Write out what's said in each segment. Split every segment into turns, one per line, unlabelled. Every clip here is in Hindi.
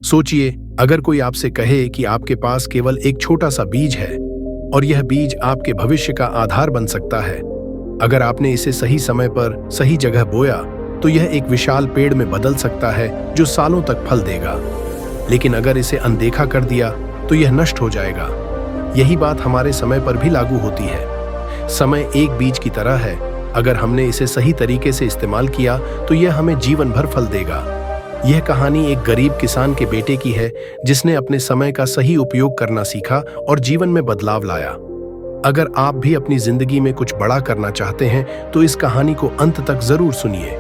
सोचिए, अगर कोई आपसे कहे कि आपके पास केवल एक छोटा सा बीज है और यह बीज आपके भविष्य का आधार बन सकता है। अगर आपने इसे सही समय पर सही जगह बोया तो यह एक विशाल पेड़ में बदल सकता है जो सालों तक फल देगा। लेकिन अगर इसे अनदेखा कर दिया तो यह नष्ट हो जाएगा। यही बात हमारे समय पर भी लागू होती है। समय एक बीज की तरह है, अगर हमने इसे सही तरीके से इस्तेमाल किया तो यह हमें जीवन भर फल देगा। यह कहानी एक गरीब किसान के बेटे की है जिसने अपने समय का सही उपयोग करना सीखा और जीवन में बदलाव लाया। अगर आप भी अपनी जिंदगी में कुछ बड़ा करना चाहते हैं तो इस कहानी को अंत तक जरूर सुनिए।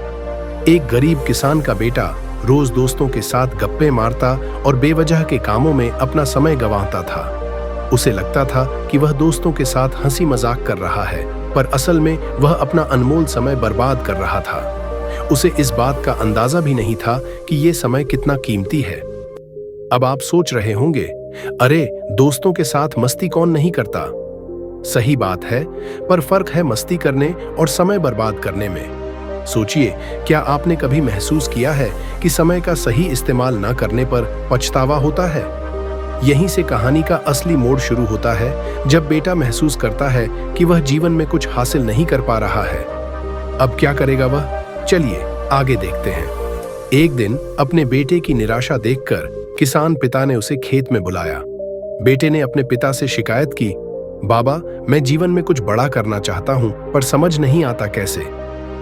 एक गरीब किसान का बेटा रोज दोस्तों के साथ गप्पे मारता और बेवजह के कामों में अपना समय गंवाता था। उसे लगता था कि वह दोस्तों के साथ हंसी मजाक कर रहा है, पर असल में वह अपना अनमोल समय बर्बाद कर रहा था। उसे इस बात का अंदाजा भी नहीं था कि यह समय कितना कीमती है। अब आप सोच रहे होंगे, अरे दोस्तों के साथ मस्ती कौन नहीं करता। सही बात है, पर फर्क है मस्ती करने और समय बर्बाद करने में। सोचिए, क्या आपने कभी महसूस किया है कि समय का सही इस्तेमाल न करने पर पछतावा होता है? यहीं से कहानी का असली मोड़ शुरू होता है, जब बेटा महसूस करता है कि वह जीवन में कुछ हासिल नहीं कर पा रहा है। अब क्या करेगा वह? चलिए आगे देखते हैं। एक दिन अपने बेटे की निराशा देखकर किसान पिता ने उसे खेत में बुलाया। बेटे ने अपने पिता से शिकायत की, बाबा, मैं जीवन में कुछ बड़ा करना चाहता हूं, पर समझ नहीं आता कैसे।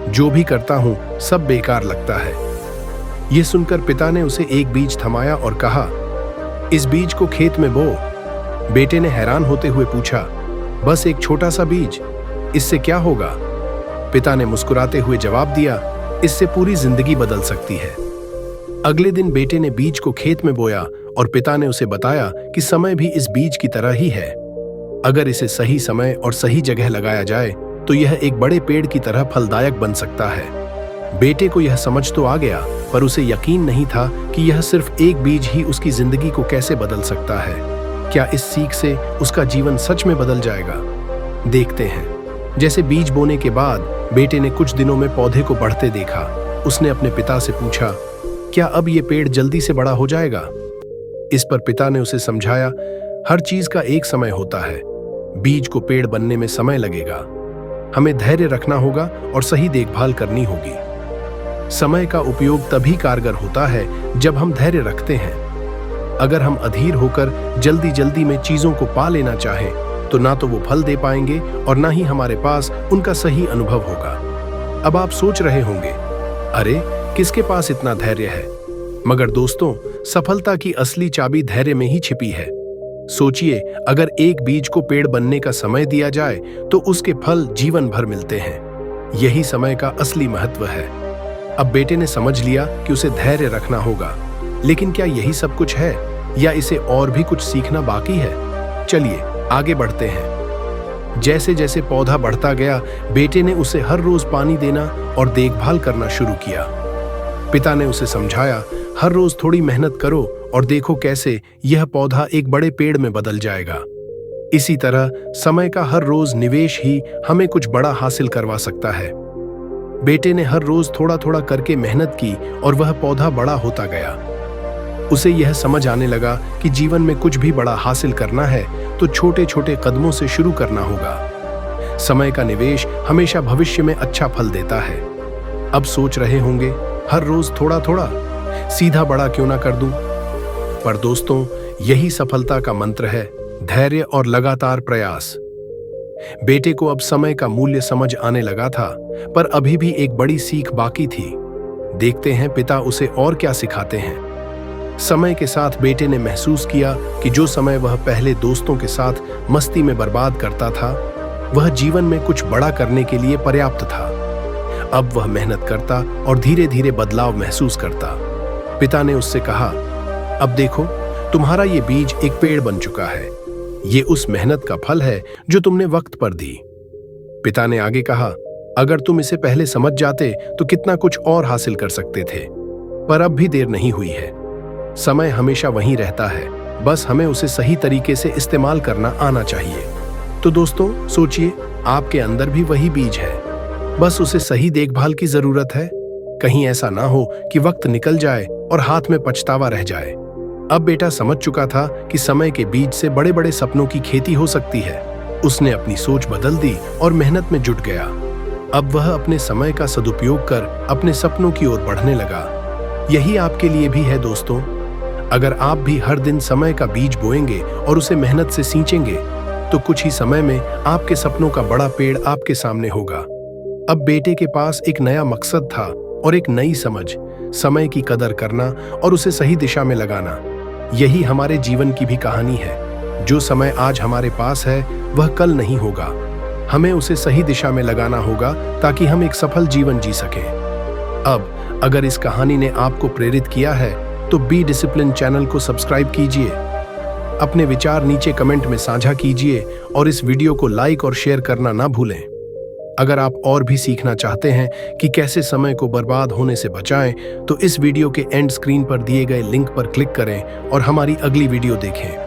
जो भी करता हूं सब बेकार लगता है। यह सुनकर पिता ने उसे एक बीज थमाया और कहा, इस बीज को खेत में बो। बेटे ने हैरान होते हुए पूछा, बस एक छोटा सा बीज, इससे क्या होगा? पिता ने मुस्कुराते हुए जवाब दिया, इससे पूरी जिंदगी बदल सकती है। अगले दिन बेटे ने बीज को खेत में बोया और पिता ने उसे बताया कि समय भी इस बीज की तरह ही है। अगर इसे सही समय और सही जगह लगाया जाए तो यह एक बड़े पेड़ की तरह फलदायक बन सकता है। बेटे को यह समझ तो आ गया, पर उसे यकीन नहीं था कि यह सिर्फ एक बीज ही उसकी जिंदगी को कैसे बदल सकता है। क्या इस सीख से उसका जीवन सच में बदल जाएगा? देखते हैं। जैसे बीज बोने के बाद बेटे ने कुछ दिनों में पौधे को बढ़ते देखा। उसने अपने पिता से पूछा, क्या अब ये पेड़ जल्दी से बड़ा हो जाएगा? इस पर पिता ने उसे समझाया, हर चीज का एक समय होता है। बीज को पेड़ बनने में समय लगेगा। हमें धैर्य रखना होगा और सही देखभाल करनी होगी। समय का उपयोग तभी कारगर होता है जब हम धैर्य रखते हैं। अगर हम अधीर होकर जल्दी जल्दी में चीजों को पा लेना चाहें तो ना तो वो फल दे पाएंगे और ना ही हमारे पास उनका सही अनुभव होगा। अब आप सोच रहे होंगे, अरे किसके पास इतना धैर्य है? मगर दोस्तों, सफलता की असली चाबी धैर्य में ही छिपी है। सोचिए, अगर एक बीज को पेड़ बनने का समय दिया जाए तो उसके फल जीवन भर मिलते हैं। यही समय का असली महत्व है। अब बेटे ने समझ लिया कि उसे धैर्य रखना होगा, लेकिन क्या यही सब कुछ है या इसे और भी कुछ सीखना बाकी है? चलिए आगे बढ़ते हैं। जैसे जैसे पौधा बढ़ता गया, बेटे ने उसे हर रोज पानी देना और देखभाल करना शुरू किया। पिता ने उसे समझाया, हर रोज थोड़ी मेहनत करो और देखो कैसे यह पौधा एक बड़े पेड़ में बदल जाएगा। इसी तरह समय का हर रोज निवेश ही हमें कुछ बड़ा हासिल करवा सकता है। बेटे ने हर रोज थोड़ा थोड़ा करके मेहनत की और वह पौधा बड़ा होता गया। उसे यह समझ आने लगा कि जीवन में कुछ भी बड़ा हासिल करना है तो छोटे छोटे कदमों से शुरू करना होगा। समय का निवेश हमेशा भविष्य में अच्छा फल देता है। अब सोच रहे होंगे, हर रोज थोड़ा थोड़ा, सीधा बड़ा क्यों ना कर दूं? पर दोस्तों, यही सफलता का मंत्र है, धैर्य और लगातार प्रयास। बेटे को अब समय का मूल्य समझ आने लगा था, पर अभी भी एक बड़ी सीख बाकी थी। देखते हैं पिता उसे और क्या सिखाते हैं। समय के साथ बेटे ने महसूस किया कि जो समय वह पहले दोस्तों के साथ मस्ती में बर्बाद करता था, वह जीवन में कुछ बड़ा करने के लिए पर्याप्त था। अब वह मेहनत करता और धीरे धीरे बदलाव महसूस करता। पिता ने उससे कहा, अब देखो, तुम्हारा ये बीज एक पेड़ बन चुका है। ये उस मेहनत का फल है जो तुमने वक्त पर दी। पिता ने आगे कहा, अगर तुम इसे पहले समझ जाते तो कितना कुछ और हासिल कर सकते थे, पर अब भी देर नहीं हुई है। समय हमेशा वहीं रहता है, बस हमें उसे सही तरीके से इस्तेमाल करना आना चाहिए। तो दोस्तों, सोचिए, आपके अंदर भी वही बीज है, बस उसे सही देखभाल की जरूरत है। कहीं ऐसा ना हो कि वक्त निकल जाए और हाथ में पछतावा रह जाए। अब बेटा समझ चुका था कि समय के बीज से बड़े बड़े सपनों की खेती हो सकती है। उसने अपनी सोच बदल दी और मेहनत में जुट गया। अब वह अपने समय का सदुपयोग कर अपने सपनों की ओर बढ़ने लगा। यही आपके लिए भी है दोस्तों। अगर आप भी हर दिन समय का बीज बोएंगे और उसे मेहनत से सींचेंगे तो कुछ ही समय में आपके सपनों का बड़ा पेड़ आपके सामने होगा। अब बेटे के पास एक नया मकसद था और एक नई समझ, समय की कदर करना और उसे सही दिशा में लगाना। यही हमारे जीवन की भी कहानी है। जो समय आज हमारे पास है वह कल नहीं होगा। हमें उसे सही दिशा में लगाना होगा ताकि हम एक सफल जीवन जी सकें। अब अगर इस कहानी ने आपको प्रेरित किया है तो बी डिसिप्लिन चैनल को सब्सक्राइब कीजिए। अपने विचार नीचे कमेंट में साझा कीजिए और इस वीडियो को लाइक और शेयर करना ना भूलें। अगर आप और भी सीखना चाहते हैं कि कैसे समय को बर्बाद होने से बचाएं, तो इस वीडियो के एंड स्क्रीन पर दिए गए लिंक पर क्लिक करें और हमारी अगली वीडियो देखें।